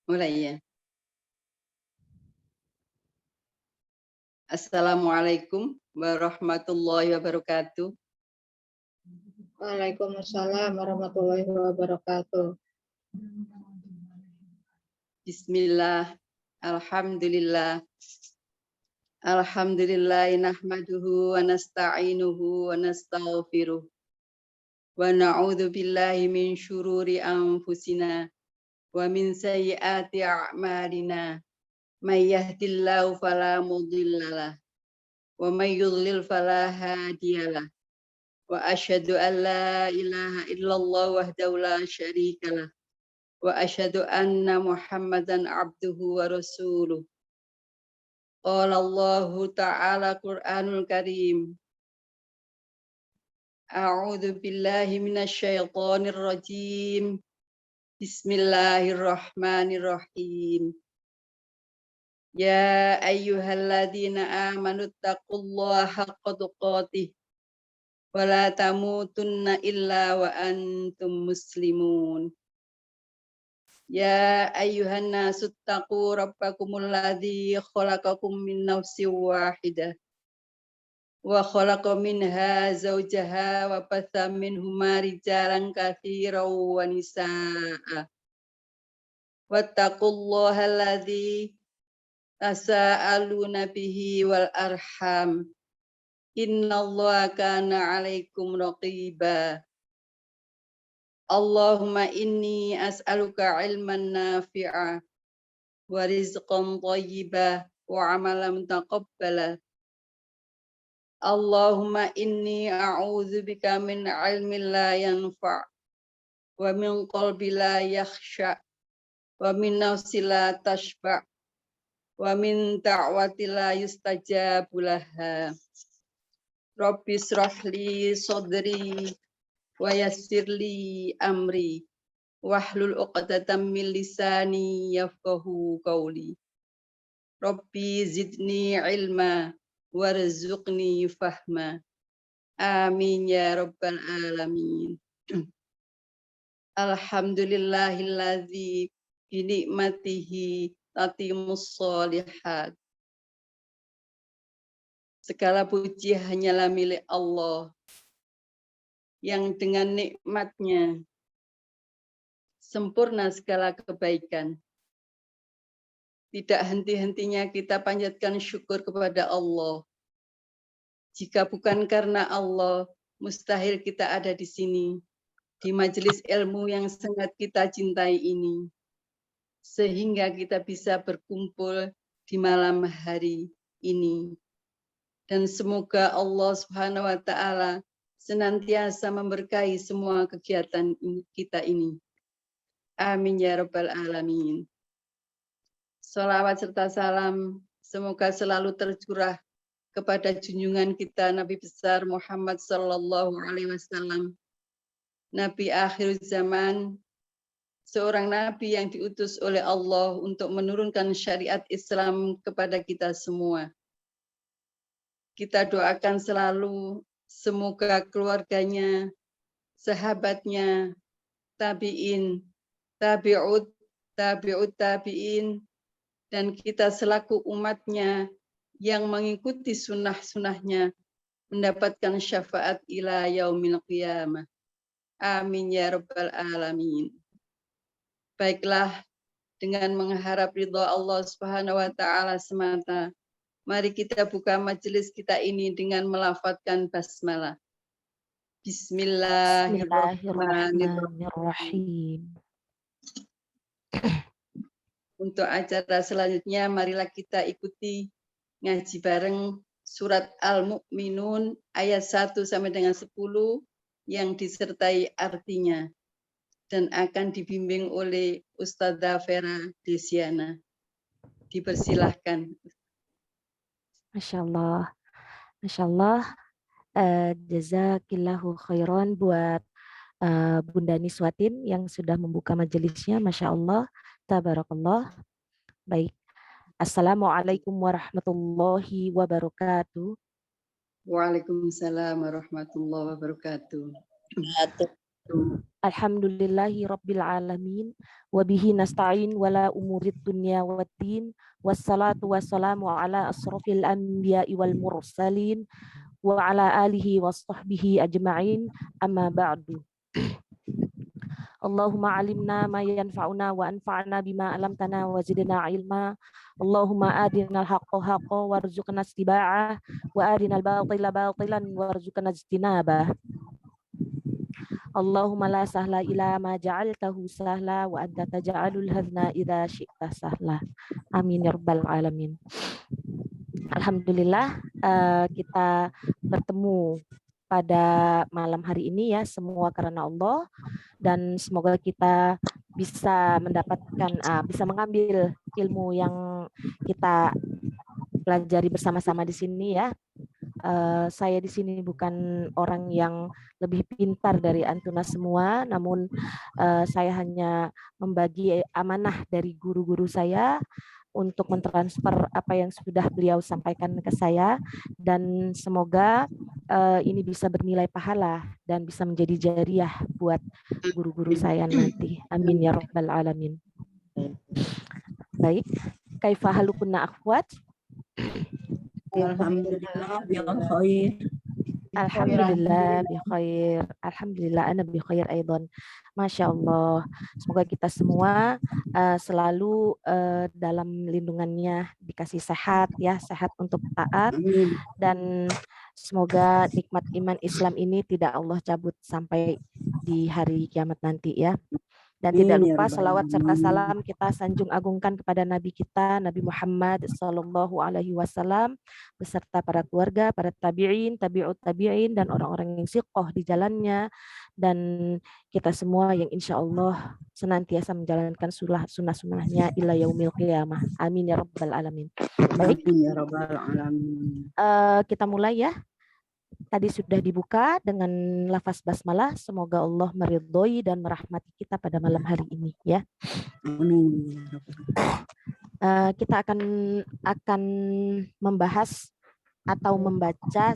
Mulai ya. Assalamualaikum warahmatullahi wabarakatuh. Waalaikumsalam warahmatullahi wabarakatuh. Bismillah. Alhamdulillah. Alhamdulillah nahmaduhu wa nasta'inuhu wa nastaghfiruh. Wa na'udzu billahi min syururi anfusina wa min sayyiati a'malina. May yahdihillahu fala mudhillalah wa may yudlil fala hadiyalah. Wa asyhadu an la ilaha illallah wahdahu la syarikalah. Wa asyhadu anna Muhammadan abduhu wa rasuluh. Qala Allahu ta'ala Qur'anul Karim. A'udzu billahi minasy syaithanir rajim. Bismillahirrahmanirrahim. Ya ayyuhalladzina amanu taqullaha haqqa tuqatih wa la tamutunna illa wa antum muslimun. Ya ayyuhan nasu taqu rabbakumul ladzi khalaqakum min nafsin wahidah wa khalaqa minha zawjaha wa batha minhuma rijalan katsiran wa nisaa'a. Wattaqullaha alladzi tasaaluna bihi wal arham. Innallaha kana 'alaikum raqiba. Allahumma inni as'aluka ilman nafi'a wa rizqan thayyiba wa amalan mutaqabbala. Allahumma inni a'udzu bika min ilmin la yanfa' wa min qalbi la yakhsha' wa min nafsi la tashba' wa min da'wati la yustajabu laha. Rabbi shrah li sadri wa yassir li amri wahlul 'uqdatam min lisani yafqahu qawli. Rabbi zidni ilma warzuqni fahma. Amin ya rabbal alamin. Alhamdulillahilladzi bi ni'matihi tatimmus sholihat. Segala puji hanyalah milik Allah yang dengan nikmatnya sempurna segala kebaikan. Tidak henti-hentinya kita panjatkan syukur kepada Allah. Jika bukan karena Allah, mustahil kita ada di sini, di majelis ilmu yang sangat kita cintai ini, sehingga kita bisa berkumpul di malam hari ini. Dan semoga Allah Subhanahu wa Ta'ala senantiasa memberkahi semua kegiatan kita ini. Amin ya rabbal alamin. Sholawat serta salam semoga selalu tercurah kepada junjungan kita Nabi besar Muhammad sallallahu alaihi wasallam, Nabi akhir zaman, seorang nabi yang diutus oleh Allah untuk menurunkan syariat Islam kepada kita semua. Kita doakan selalu semoga keluarganya, sahabatnya, tabi'in, tabi'ut tabi'in, dan kita selaku umatnya yang mengikuti sunnah-sunnahnya mendapatkan syafaat ila yaumil qiyamah. Amin ya rabbal alamin. Baiklah, dengan mengharap ridha Allah Subhanahu wa Ta'ala semata, mari kita buka majelis kita ini dengan melafadzkan basmalah. Bismillahirrahmanirrahim. Untuk acara selanjutnya, marilah kita ikuti ngaji bareng surat Al-Mu'minun ayat 1 sampai dengan 10 yang disertai artinya dan akan dibimbing oleh Ustadzah Vera Desiana. Dipersilahkan. Masya Allah. Masya Allah. Jazakillahu khairan buat Bunda Niswatin yang sudah membuka majelisnya. Masya Allah. Tabarakallah. Baik. Assalamualaikum warahmatullahi wabarakatuh. Waalaikumsalam warahmatullahi wabarakatuh. Alhamdulillahi Rabbil Alamin. Wabihi nasta'in wala umurid dunya waddin. Wassalatu wassalamu ala asrafil anbiya'i wal mursalin. Wa ala alihi wa sahbihi ajma'in. Amma ba'du. Allahumma alimna ma yanfa'una wa anfa'na bima alamtana wa zidna ilma. Allahumma adina al-haqqa haqqa warzuqna istiba'ah wa adina al-batila batilan warzuqna ijtinabah. Allahumma la sahla ila ma ja'altahu sahla wa anta taj'alul hazna idza syi'ta sahla. Amin ya rabbal alamin. Alhamdulillah kita bertemu pada malam hari ini ya, semua karena Allah, dan semoga kita bisa mendapatkan bisa mengambil ilmu yang kita pelajari bersama-sama di sini ya. Saya di sini bukan orang yang lebih pintar dari antuna semua, namun saya hanya membagi amanah dari guru-guru saya untuk mentransfer apa yang sudah beliau sampaikan ke saya, dan semoga ini bisa bernilai pahala dan bisa menjadi jariah buat guru-guru saya nanti. Amin ya rabbal alamin. Baik, kaifa halukunna akhwat? Alhamdulillah bi khair. Alhamdulillah bi khair. Alhamdulillah ana bi khair aidan. Masya Allah. Semoga kita semua selalu dalam lindungannya, dikasih sehat ya, sehat untuk taat, dan semoga nikmat iman Islam ini tidak Allah cabut sampai di hari kiamat nanti ya. Dan tidak lupa salawat serta salam kita sanjung agungkan kepada Nabi kita, Nabi Muhammad Sallallahu Alaihi Wasallam, beserta para keluarga, para tabi'in, tabi'ut tabi'in, dan orang-orang yang siqoh di jalannya, dan kita semua yang insya Allah senantiasa menjalankan sunnah-sunnahnya ila yaumil qiyamah. Amin ya rabbal alamin. Baik, Ya rabbal alamin. kita mulai ya. Tadi sudah dibuka dengan lafaz basmalah. Semoga Allah meridhoi dan merahmati kita pada malam hari ini ya. Amin. Kita akan membahas atau membaca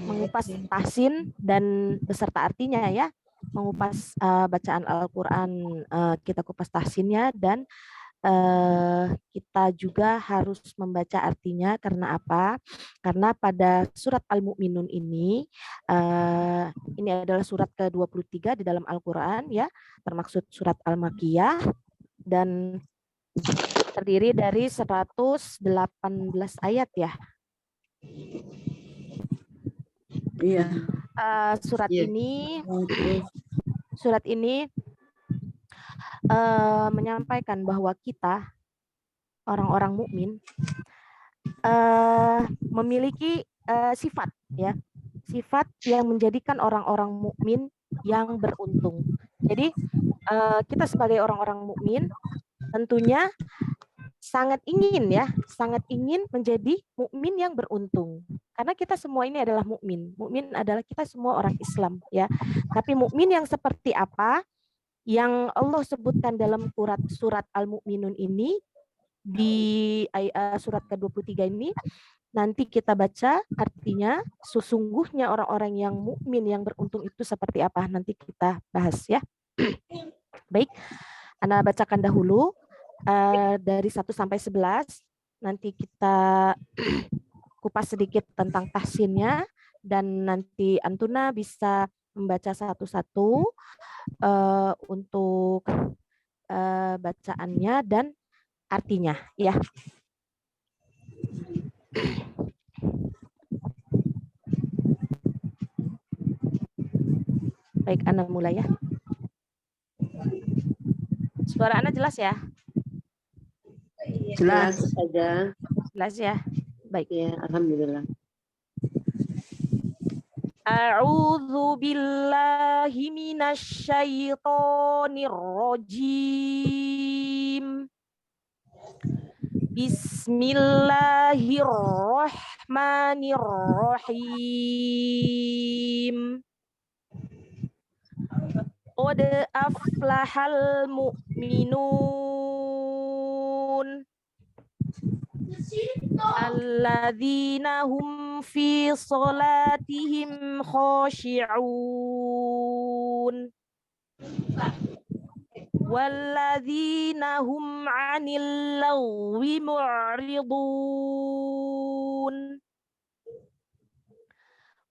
mengupas tahsin dan beserta artinya ya. Mengupas bacaan Al-Quran, kita kupas tahsinnya, dan kita juga harus membaca artinya. Karena apa? Karena pada surat Al-Mu'minun ini adalah surat ke-23 di dalam Al-Quran ya, termaksud surat Al-Makiyah, dan terdiri dari 118 ayat ya. Iya. Surat ini menyampaikan bahwa kita orang-orang mukmin memiliki sifat ya, sifat yang menjadikan orang-orang mukmin yang beruntung. Jadi kita sebagai orang-orang mukmin tentunya sangat ingin menjadi mukmin yang beruntung. Karena kita semua ini adalah mukmin. Mukmin adalah kita semua orang Islam ya. Tapi mukmin yang seperti apa yang Allah sebutkan dalam surat Al-Mu'minun ini, di surat ke-23 ini, nanti kita baca artinya. Sesungguhnya orang-orang yang mukmin yang beruntung itu seperti apa, nanti kita bahas ya. Baik, Ana bacakan dahulu dari 1 sampai 11. Nanti kita kupas sedikit tentang tahsinnya, dan nanti Antuna bisa membaca satu-satu untuk bacaannya dan artinya ya. Baik, Ana mulai ya. Suara Ana jelas ya? Jelas saja. Jelas ya? Baik. Ya, alhamdulillah. A'udzu billahi minasy syaithanir rajim. Bismillahirrahmanirrahim. Qad aflahal mu'minun Alladzina hum fi salatihim khashi'un. Walladzina hum 'anil lagwi mu'ridun.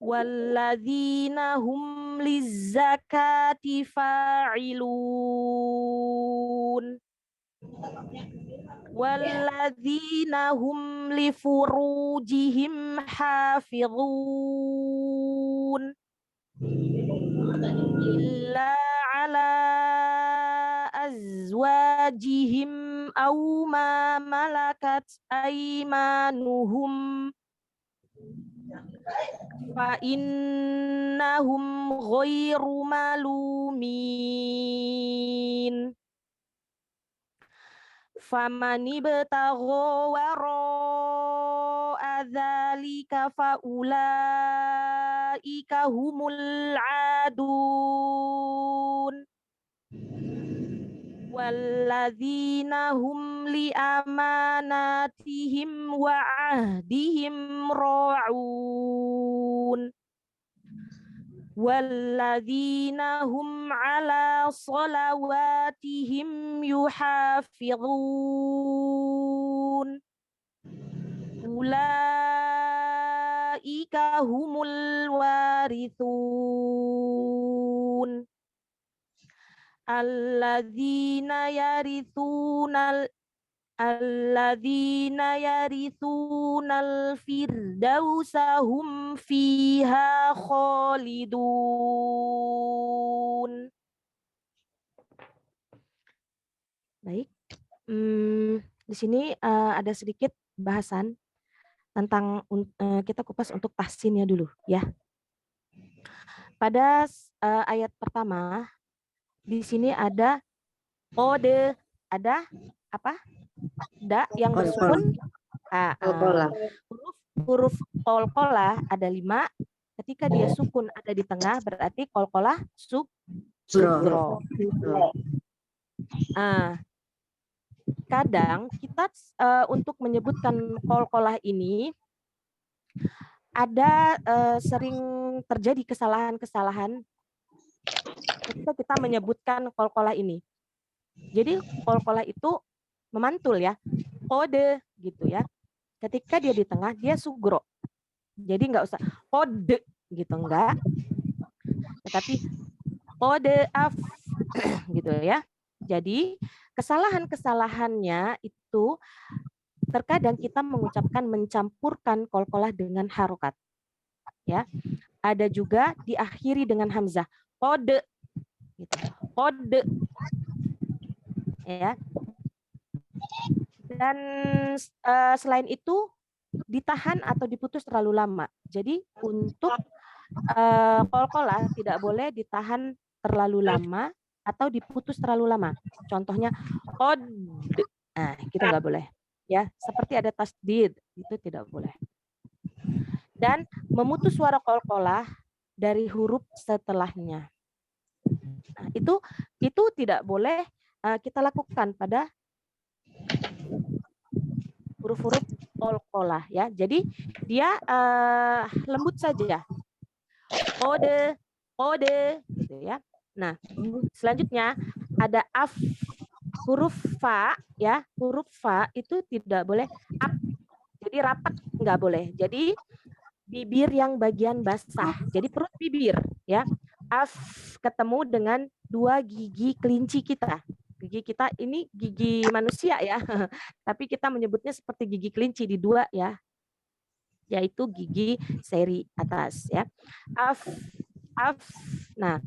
Walladzina hum lizzakati fa'ilun. Walladzina hum li furujihim hafizun illa ala azwajihim aw ma malakat aymanuhum fa innahum ghairu malumin. Famani betagho wara'a dzalika faulaika humul adun. Walladzina hum li amanatihim wa ahdihim ra'un. Walladzina hum ala salawatihim yuhafizun. Ulaika humul warithun. Alladzina yarithunal firdausa hum fiha khalidun. Baik, di sini ada sedikit bahasan tentang kita kupas untuk tahsinnya dulu ya. Pada ayat pertama di sini ada kode, ada apa? Da yang bersukun. Huruf qalqalah ada 5. Ketika dia sukun ada di tengah berarti qalqalah sugro. Kadang kita untuk menyebutkan qalqalah ini ada sering terjadi kesalahan-kesalahan ketika kita menyebutkan qalqalah ini. Jadi qalqalah itu memantul ya, kode gitu ya. Ketika dia di tengah dia sugro. Jadi nggak usah kode gitu, enggak. Tetapi kode af gitu ya. Jadi kesalahan-kesalahannya itu terkadang kita mengucapkan mencampurkan qalqalah dengan harokat. Ya. Ada juga diakhiri dengan hamzah. Kode gitu. Kode ya. Dan selain itu ditahan atau diputus terlalu lama. Jadi untuk qalqalah tidak boleh ditahan terlalu lama atau diputus terlalu lama. Contohnya qad. Nah, kita nggak boleh. Ya, seperti ada tasdid, itu tidak boleh. Dan memutus suara qalqalah dari huruf setelahnya. Nah, itu tidak boleh kita lakukan pada huruf-huruf qalqalah ya. Jadi dia lembut saja. Kode gitu ya. Nah, selanjutnya ada af, huruf fa ya. Huruf fa itu tidak boleh ap. Jadi rapat nggak boleh. Jadi bibir yang bagian basah. Jadi perut bibir ya. Af ketemu dengan 2 gigi kelinci kita. Gigi kita ini gigi manusia ya, tapi kita menyebutnya seperti gigi kelinci di 2 ya, yaitu gigi seri atas ya. Af. Nah,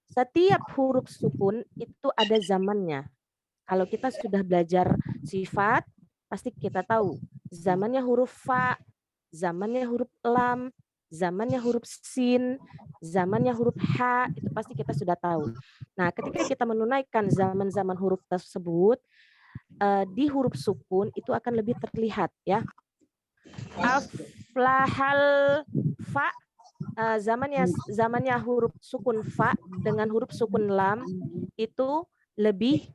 setiap huruf sukun itu ada zamannya. Kalau kita sudah belajar sifat, pasti kita tahu zamannya huruf fa, zamannya huruf lam, zamannya huruf sin, zamannya huruf ha, itu pasti kita sudah tahu. Nah, ketika kita menunaikan zaman-zaman huruf tersebut, di huruf sukun itu akan lebih terlihat ya. Aflahal fa, zamannya huruf sukun fa dengan huruf sukun lam itu lebih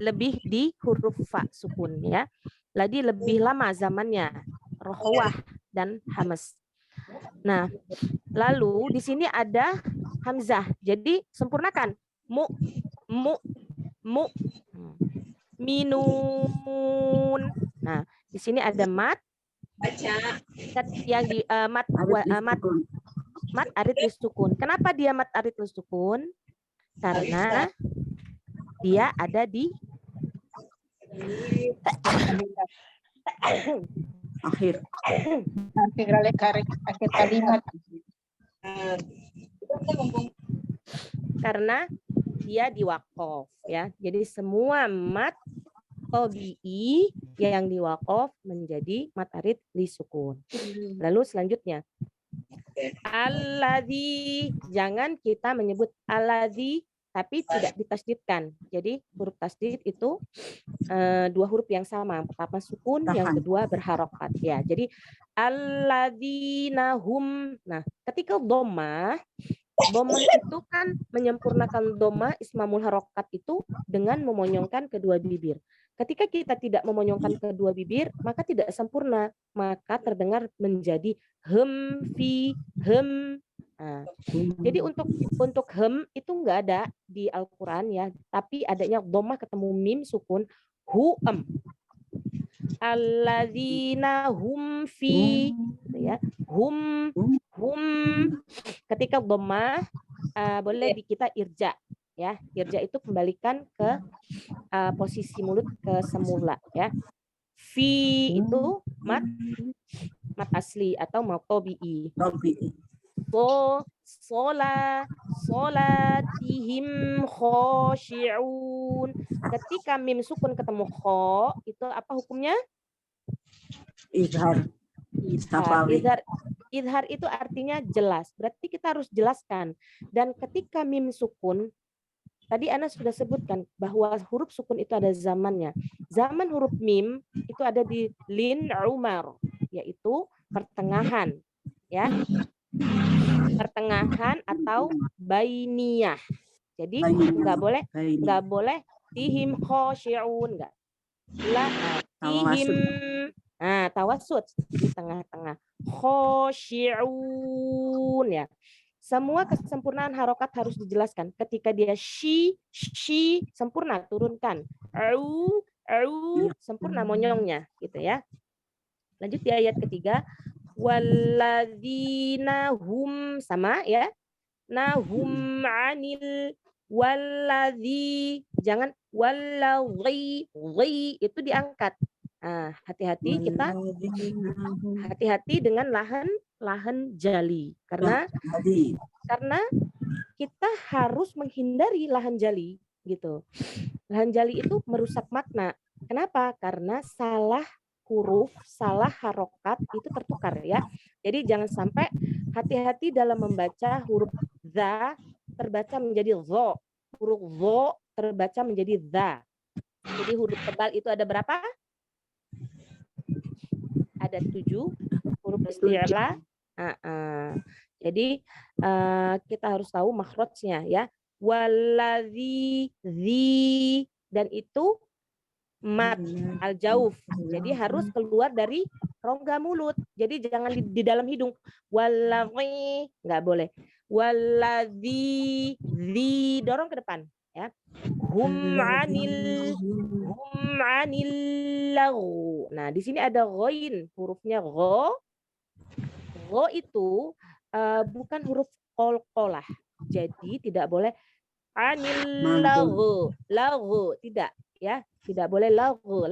lebih di huruf fa sukun ya. Lagi lebih lama zamannya rohwah dan hamas. Nah, lalu di sini ada hamzah. Jadi sempurnakan mu minun. Nah, di sini ada mat yang di mat arid lisukun. Kenapa dia mat arid lisukun? Karena dia ada di akhir kalimat. karena dia di waqaf ya. Jadi semua mat tabi'i yang di waqaf menjadi mat arid lisukun. Lalu selanjutnya alladzi, jangan kita menyebut alladzi tapi tidak ditasdidkan. Jadi huruf tasdid itu dua huruf yang sama, yang pertama sukun, yang kedua berharokat ya. Jadi alladzina hum. Nah, ketika dhammah itu kan menyempurnakan dhammah ismamul harokat itu dengan memonyongkan kedua bibir. Ketika kita tidak memonyongkan kedua bibir, maka tidak sempurna, maka terdengar menjadi hem fi hem. Nah, jadi untuk hem itu enggak ada di Al-Qur'an ya, tapi adanya dhammah ketemu mim sukun hu'am. Alladzina hum fi gitu ya. Hum ketika dhammah boleh kita irja ya. Irja itu kembalikan ke posisi mulut ke semula ya. Fi itu mat asli atau mat tabi'i. Solatihim khoshi'un. Ketika mim sukun ketemu kho, itu apa hukumnya? izhar. Izhar itu artinya jelas. Berarti kita harus jelaskan. Dan ketika mim sukun, tadi Ana sudah sebutkan bahwa huruf sukun itu ada zamannya. Zaman huruf mim itu ada di lin umar, yaitu pertengahan, ya. Pertengahan atau bainiyah. Jadi nggak boleh tihim khosyi'un, nggak. Tihim tawassut di tengah-tengah. Khosyi'un ya. Semua kesempurnaan harokat harus dijelaskan. Ketika dia shi sempurna turunkan. Au sempurna monyongnya gitu ya. Lanjut di ayat ketiga. Walladzina hum sama ya. Nahum anil walladzi, jangan walladzi itu diangkat. Hati-hati kita hati-hati dengan lahan jali karena kita harus menghindari lahan jali gitu. Lahan jali itu merusak makna. Kenapa? Karena salah huruf, salah harokat itu tertukar ya. Jadi jangan sampai hati-hati dalam membaca huruf za terbaca menjadi zo, huruf zo terbaca menjadi za. Jadi huruf tebal itu ada berapa? Ada 7 huruf isti'la. Jadi kita harus tahu makhrajnya ya. Waladzi zi, dan itu mat al-jauf. Jadi harus keluar dari rongga mulut. Jadi jangan di dalam hidung. Waladzi, nggak boleh. Waladzi zi, dorong ke depan ya. Hum anil lahu. Nah, di sini ada ghain, hurufnya gha. Gha itu bukan huruf qalqalah. Jadi tidak boleh anil lahu, tidak ya, tidak boleh lahu.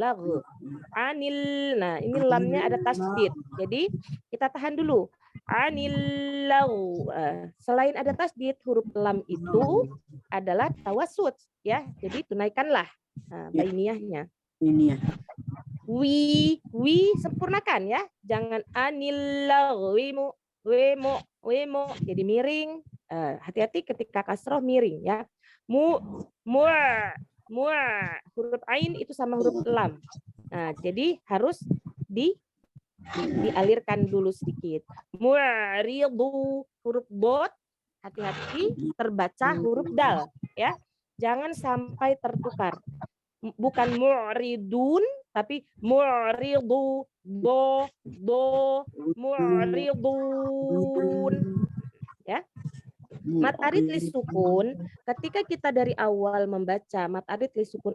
Anil, nah ini lamnya ada tasdid. Jadi kita tahan dulu. Anil lahu. Selain ada tasdid, huruf lam itu adalah tawassut ya. Jadi tunaikanlah bainiyahnya. Wi sempurnakan ya. Jangan anil lahu wemo jadi miring. Hati-hati ketika kasroh miring ya. Mu huruf ain itu sama huruf lam. Nah, jadi harus dialirkan dulu sedikit. Mu'ridu, huruf bot, hati-hati terbaca huruf dal ya. Jangan sampai tertukar. bukan mu'ridun tapi mu'ridu, do mu'ridun. Ya. Mat arid lis sukun, ketika kita dari awal membaca mat arid lis sukun